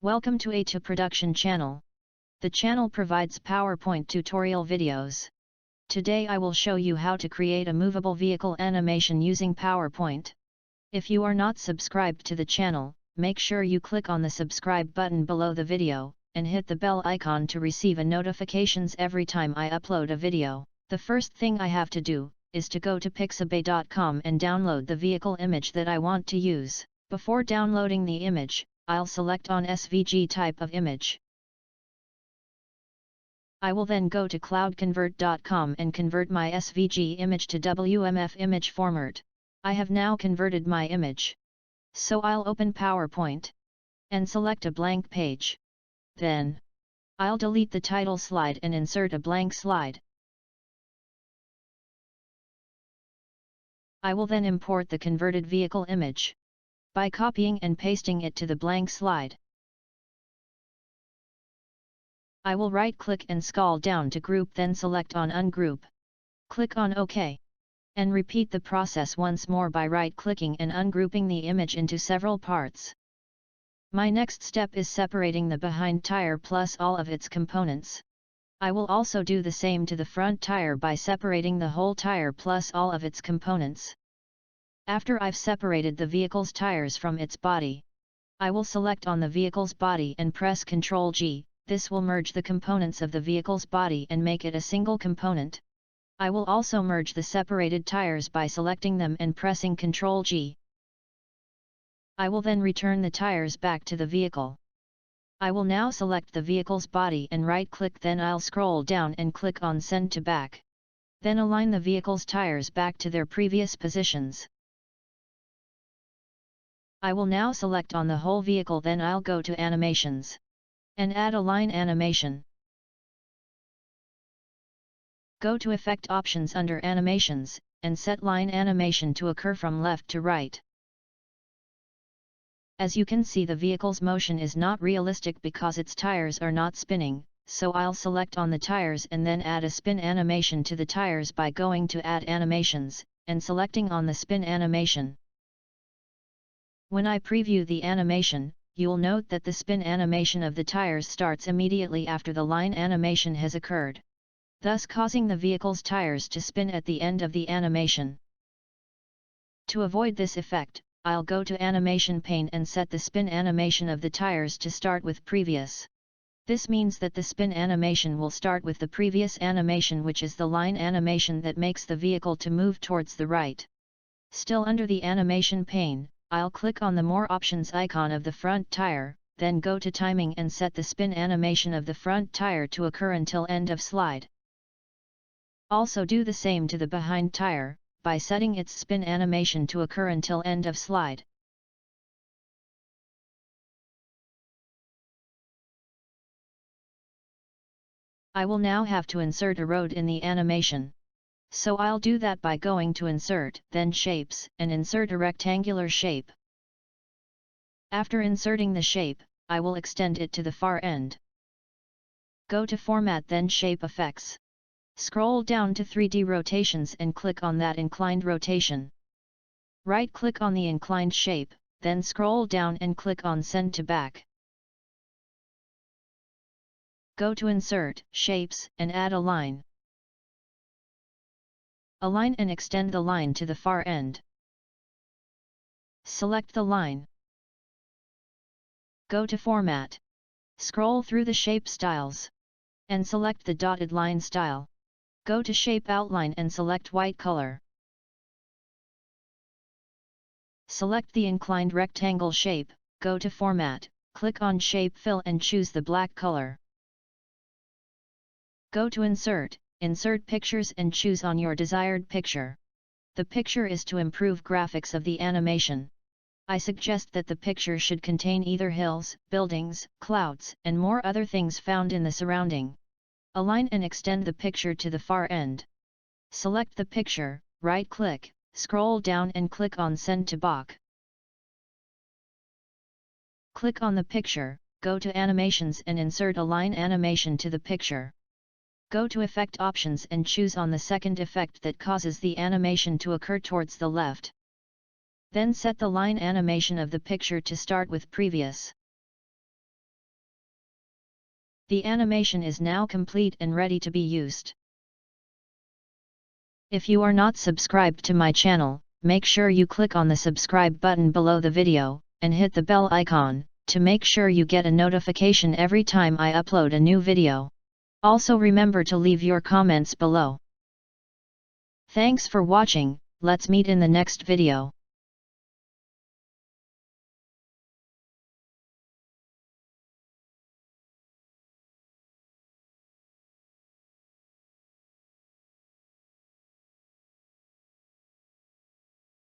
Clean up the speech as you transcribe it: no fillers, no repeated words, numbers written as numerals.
Welcome to A2 Production channel. The channel provides PowerPoint tutorial videos. Today I will show you how to create a movable vehicle animation using PowerPoint. If you are not subscribed to the channel, make sure you click on the subscribe button below the video, and hit the bell icon to receive notifications every time I upload a video. The first thing I have to do is to go to pixabay.com and download the vehicle image that I want to use. Before downloading the image, I'll select on SVG type of image. I will then go to cloudconvert.com and convert my SVG image to WMF image format. I have now converted my image. So I'll open PowerPoint and select a blank page. Then I'll delete the title slide and insert a blank slide. I will then import the converted vehicle image by copying and pasting it to the blank slide. I will right-click and scroll down to group, then select on Ungroup. Click on OK. And repeat the process once more by right-clicking and ungrouping the image into several parts. My next step is separating the behind tire plus all of its components. I will also do the same to the front tire by separating the whole tire plus all of its components. After I've separated the vehicle's tires from its body, I will select on the vehicle's body and press Ctrl G. This will merge the components of the vehicle's body and make it a single component. I will also merge the separated tires by selecting them and pressing Ctrl G. I will then return the tires back to the vehicle. I will now select the vehicle's body and right-click, then I'll scroll down and click on Send to Back. Then align the vehicle's tires back to their previous positions. I will now select on the whole vehicle, then I'll go to Animations and add a line animation. Go to Effect Options under Animations, and set line animation to occur from left to right. As you can see, the vehicle's motion is not realistic because its tires are not spinning, so I'll select on the tires and then add a spin animation to the tires by going to Add Animations, and selecting on the spin animation. When I preview the animation, you'll note that the spin animation of the tires starts immediately after the line animation has occurred, thus causing the vehicle's tires to spin at the end of the animation. To avoid this effect, I'll go to Animation pane and set the spin animation of the tires to start with previous. This means that the spin animation will start with the previous animation, which is the line animation that makes the vehicle to move towards the right. Still under the Animation pane, I'll click on the More Options icon of the front tire, then go to Timing and set the spin animation of the front tire to occur until end of slide. Also do the same to the behind tire, by setting its spin animation to occur until end of slide. I will now have to insert a road in the animation. So I'll do that by going to Insert, then Shapes, and insert a rectangular shape. After inserting the shape, I will extend it to the far end. Go to Format, then Shape Effects. Scroll down to 3D Rotations and click on that inclined rotation. Right-click on the inclined shape, then scroll down and click on Send to Back. Go to Insert, Shapes, and add a line. Align and extend the line to the far end. Select the line. Go to Format. Scroll through the shape styles and select the dotted line style. Go to Shape Outline and select white color. Select the inclined rectangle shape, go to Format, click on Shape Fill and choose the black color. Go to Insert, Insert Pictures and choose on your desired picture. The picture is to improve graphics of the animation. I suggest that the picture should contain either hills, buildings, clouds, and more other things found in the surrounding. Align and extend the picture to the far end. Select the picture, right-click, scroll down and click on Send to Back. Click on the picture, go to Animations and insert a line animation to the picture. Go to Effect Options and choose on the second effect that causes the animation to occur towards the left. Then set the line animation of the picture to start with previous. The animation is now complete and ready to be used. If you are not subscribed to my channel, make sure you click on the subscribe button below the video, and hit the bell icon, to make sure you get a notification every time I upload a new video. Also remember to leave your comments below. Thanks for watching, let's meet in the next video.